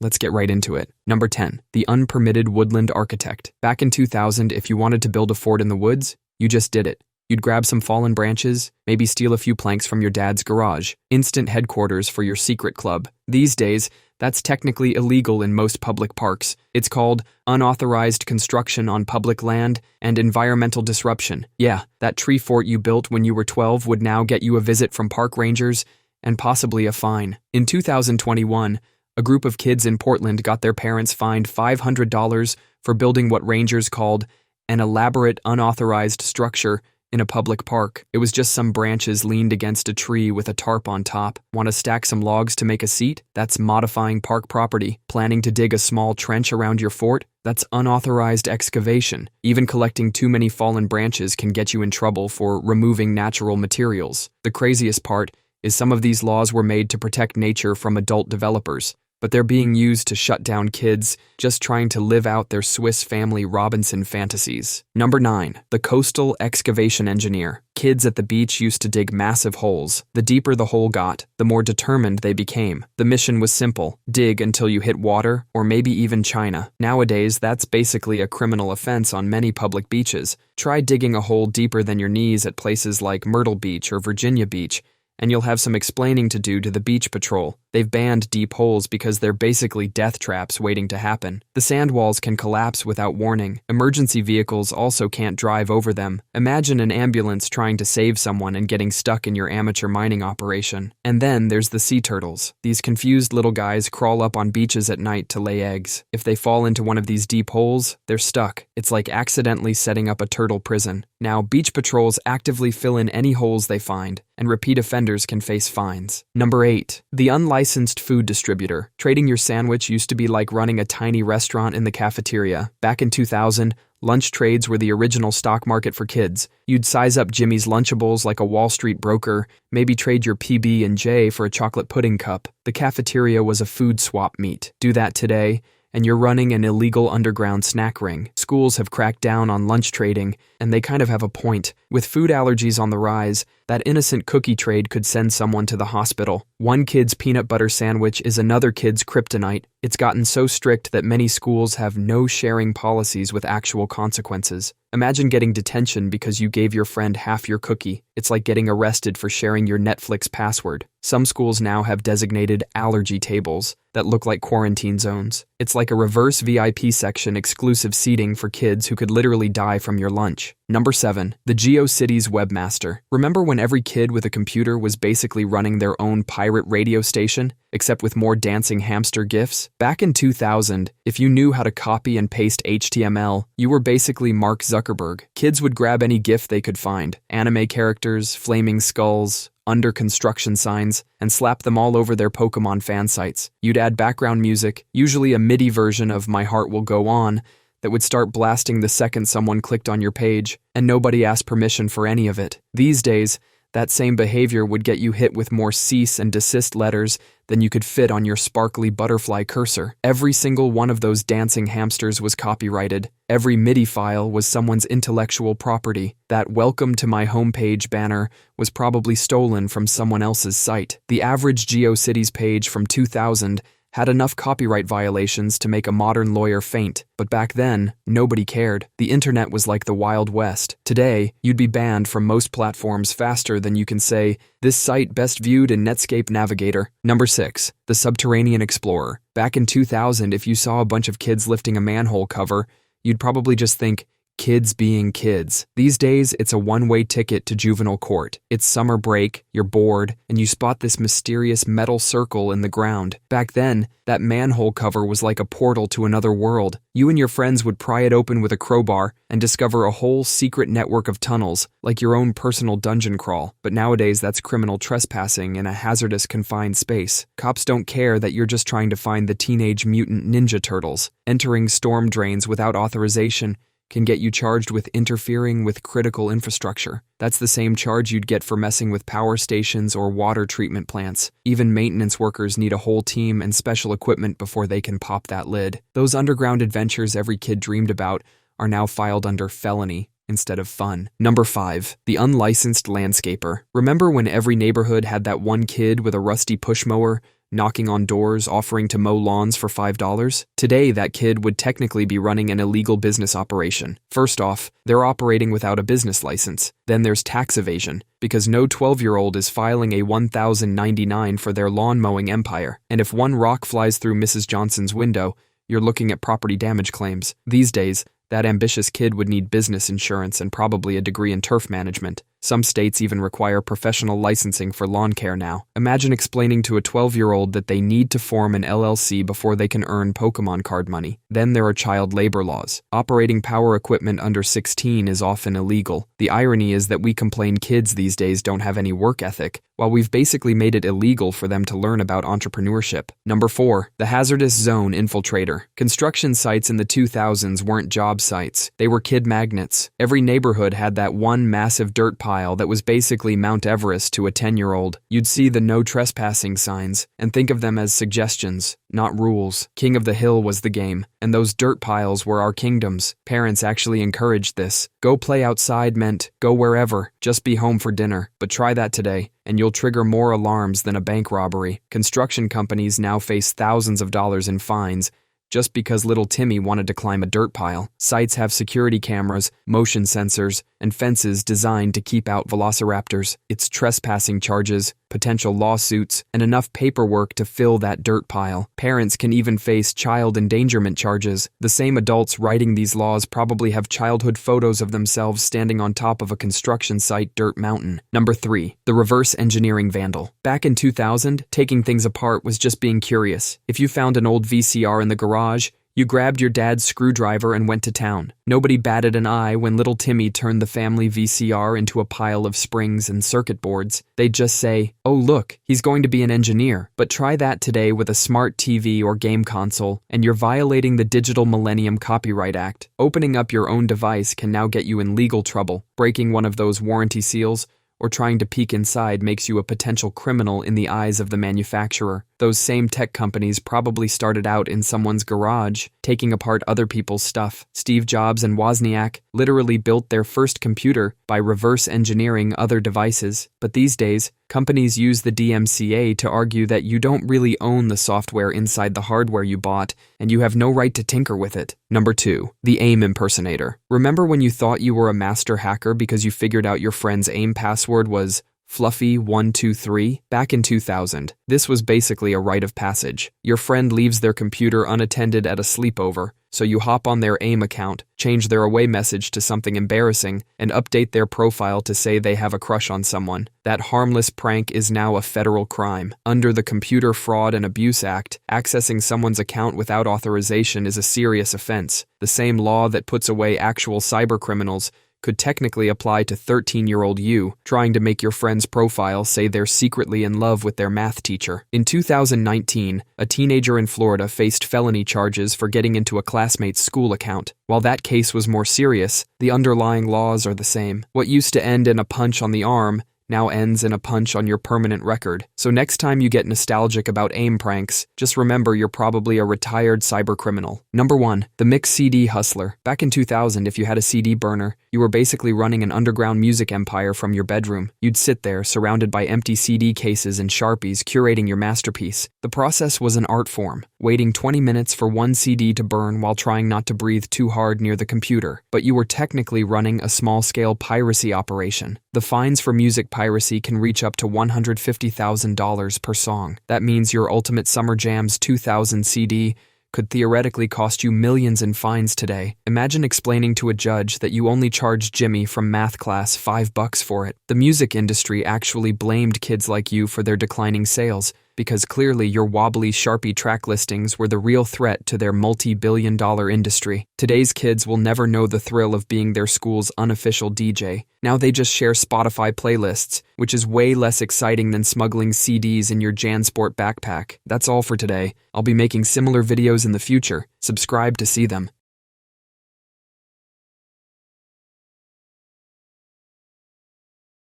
Let's get right into it. Number 10. The Unpermitted Woodland Architect. Back in 2000, if you wanted to build a fort in the woods, you just did it. You'd grab some fallen branches, maybe steal a few planks from your dad's garage. Instant headquarters for your secret club. These days, that's technically illegal in most public parks. It's called unauthorized construction on public land and environmental disruption. Yeah, that tree fort you built when you were 12 would now get you a visit from park rangers and possibly a fine. In 2021, a group of kids in Portland got their parents fined $500 for building what rangers called an elaborate unauthorized structure in a public park. It was just some branches leaned against a tree with a tarp on top. Want to stack some logs to make a seat? That's modifying park property. Planning to dig a small trench around your fort? That's unauthorized excavation. Even collecting too many fallen branches can get you in trouble for removing natural materials. The craziest part is some of these laws were made to protect nature from adult developers, but they're being used to shut down kids just trying to live out their Swiss Family Robinson fantasies. Number 9. The Coastal Excavation Engineer. Kids at the beach used to dig massive holes. The deeper the hole got, the more determined they became. The mission was simple: dig until you hit water, or maybe even China. Nowadays, that's basically a criminal offense on many public beaches. Try digging a hole deeper than your knees at places like Myrtle Beach or Virginia Beach, and you'll have some explaining to do to the beach patrol. They've banned deep holes because they're basically death traps waiting to happen. The sand walls can collapse without warning. Emergency vehicles also can't drive over them. Imagine an ambulance trying to save someone and getting stuck in your amateur mining operation. And then there's the sea turtles. These confused little guys crawl up on beaches at night to lay eggs. If they fall into one of these deep holes, they're stuck. It's like accidentally setting up a turtle prison. Now, beach patrols actively fill in any holes they find, and repeat offenders can face fines. Number 8. The Unlicensed Food Distributor. Trading your sandwich used to be like running a tiny restaurant in the cafeteria. Back in 2000, lunch trades were the original stock market for kids. You'd size up Jimmy's Lunchables like a Wall Street broker, maybe trade your PB&J for a chocolate pudding cup. The cafeteria was a food swap meet. Do that today, and you're running an illegal underground snack ring. Schools have cracked down on lunch trading, and they kind of have a point. With food allergies on the rise, that innocent cookie trade could send someone to the hospital. One kid's peanut butter sandwich is another kid's kryptonite. It's gotten so strict that many schools have no sharing policies with actual consequences. Imagine getting detention because you gave your friend half your cookie. It's like getting arrested for sharing your Netflix password. Some schools now have designated allergy tables that look like quarantine zones. It's like a reverse VIP section exclusive seating for kids who could literally die from your lunch. Number 7. The GeoCities Webmaster. Remember when every kid with a computer was basically running their own pirate radio station, except with more dancing hamster GIFs? Back in 2000, if you knew how to copy and paste HTML, you were basically Mark Zuckerberg. Kids would grab any GIF they could find, anime characters, flaming skulls, under construction signs, and slap them all over their Pokemon fan sites. You'd add background music, usually a MIDI version of My Heart Will Go On, that would start blasting the second someone clicked on your page, and nobody asked permission for any of it. These days, that same behavior would get you hit with more cease and desist letters than you could fit on your sparkly butterfly cursor. Every single one of those dancing hamsters was copyrighted. Every MIDI file was someone's intellectual property. That "Welcome to my homepage" banner was probably stolen from someone else's site. The average GeoCities page from 2000 had enough copyright violations to make a modern lawyer faint, but back then, nobody cared. The internet was like the Wild West. Today, you'd be banned from most platforms faster than you can say, "This site best viewed in Netscape Navigator." Number 6. The Subterranean Explorer. Back in 2000, if you saw a bunch of kids lifting a manhole cover, you'd probably just think, kids being kids. These days, it's a one-way ticket to juvenile court. It's summer break, you're bored, and you spot this mysterious metal circle in the ground. Back then, that manhole cover was like a portal to another world. You and your friends would pry it open with a crowbar and discover a whole secret network of tunnels, like your own personal dungeon crawl. But nowadays, that's criminal trespassing in a hazardous confined space. Cops don't care that you're just trying to find the Teenage Mutant Ninja Turtles. Entering storm drains without authorization can get you charged with interfering with critical infrastructure. That's the same charge you'd get for messing with power stations or water treatment plants. Even maintenance workers need a whole team and special equipment before they can pop that lid. Those underground adventures every kid dreamed about are now filed under felony instead of fun. Number 5. The Unlicensed Landscaper. Remember when every neighborhood had that one kid with a rusty push mower knocking on doors, offering to mow lawns for $5? Today, that kid would technically be running an illegal business operation. First off, they're operating without a business license. Then there's tax evasion, because no 12-year-old is filing a $1,099 for their lawn mowing empire. And if one rock flies through Mrs. Johnson's window, you're looking at property damage claims. These days, that ambitious kid would need business insurance and probably a degree in turf management. Some states even require professional licensing for lawn care now. Imagine explaining to a 12-year-old that they need to form an LLC before they can earn Pokemon card money. Then there are child labor laws. Operating power equipment under 16 is often illegal. The irony is that we complain kids these days don't have any work ethic, while we've basically made it illegal for them to learn about entrepreneurship. Number 4. The Hazardous Zone Infiltrator. Construction sites in the 2000s weren't job sites. They were kid magnets. Every neighborhood had that one massive dirt pile that was basically Mount Everest to a 10-year-old. You'd see the no trespassing signs and think of them as suggestions, not rules. King of the Hill was the game, and those dirt piles were our kingdoms. Parents actually encouraged this. Go play outside meant go wherever, just be home for dinner. But try that today, and you'll trigger more alarms than a bank robbery. Construction companies now face thousands of dollars in fines just because little Timmy wanted to climb a dirt pile. Sites have security cameras, motion sensors, and fences designed to keep out velociraptors. It's trespassing charges, potential lawsuits, and enough paperwork to fill that dirt pile. Parents can even face child endangerment charges. The same adults writing these laws probably have childhood photos of themselves standing on top of a construction site dirt mountain. Number 3. The Reverse-Engineering Vandal. Back in 2000, taking things apart was just being curious. If you found an old VCR in the garage, you grabbed your dad's screwdriver and went to town. Nobody batted an eye when little Timmy turned the family VCR into a pile of springs and circuit boards. They'd just say, "Oh look, he's going to be an engineer." But try that today with a smart TV or game console, and you're violating the Digital Millennium Copyright Act. Opening up your own device can now get you in legal trouble. Breaking one of those warranty seals or trying to peek inside makes you a potential criminal in the eyes of the manufacturer. Those same tech companies probably started out in someone's garage, taking apart other people's stuff. Steve Jobs and Wozniak literally built their first computer by reverse engineering other devices. But these days, companies use the DMCA to argue that you don't really own the software inside the hardware you bought, and you have no right to tinker with it. Number 2. The AIM Impersonator. Remember when you thought you were a master hacker because you figured out your friend's AIM password was Fluffy123? Back in 2000, this was basically a rite of passage. Your friend leaves their computer unattended at a sleepover, so you hop on their AIM account, change their away message to something embarrassing, and update their profile to say they have a crush on someone. That harmless prank is now a federal crime. Under the Computer Fraud and Abuse Act, accessing someone's account without authorization is a serious offense. The same law that puts away actual cybercriminals could technically apply to 13-year-old you trying to make your friend's profile say they're secretly in love with their math teacher. In 2019, a teenager in Florida faced felony charges for getting into a classmate's school account. While that case was more serious, the underlying laws are the same. What used to end in a punch on the arm now ends in a punch on your permanent record. So next time you get nostalgic about AIM pranks, just remember you're probably a retired cybercriminal. Number 1. The Mix CD Hustler. Back in 2000, if you had a CD burner, you were basically running an underground music empire from your bedroom. You'd sit there, surrounded by empty CD cases and Sharpies, curating your masterpiece. The process was an art form, waiting 20 minutes for one CD to burn while trying not to breathe too hard near the computer. But you were technically running a small-scale piracy operation. The fines for music piracy can reach up to $150,000 per song. That means your Ultimate Summer Jam's 2000 CD could theoretically cost you millions in fines today. Imagine explaining to a judge that you only charged Jimmy from math class $5 for it. The music industry actually blamed kids like you for their declining sales, because clearly your wobbly Sharpie track listings were the real threat to their multi-billion-dollar industry. Today's kids will never know the thrill of being their school's unofficial DJ. Now they just share Spotify playlists, which is way less exciting than smuggling CDs in your JanSport backpack. That's all for today. I'll be making similar videos in the future. Subscribe to see them.